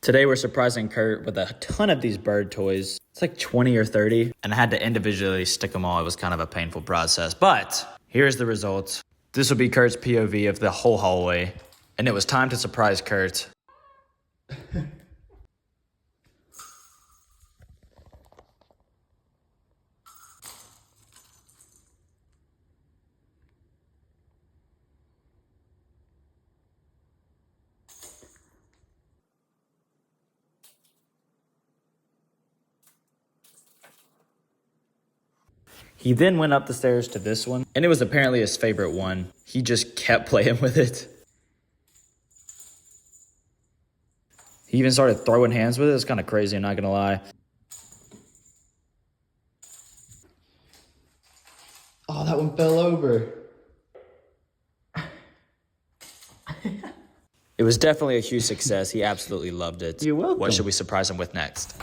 Today we're surprising Kurt with a ton of these bird toys. It's like 20 or 30. And I had to individually stick them all. It was kind of a painful process. But here's the results. This will be Kurt's POV of the whole hallway. And it was time to surprise Kurt. He then went up the stairs to this one, and it was apparently his favorite one. He just kept playing with it. He even started throwing hands with it. It's kind of crazy, I'm not gonna lie. Oh, that one fell over. It was definitely a huge success. He absolutely loved it. You're welcome. What should we surprise him with next?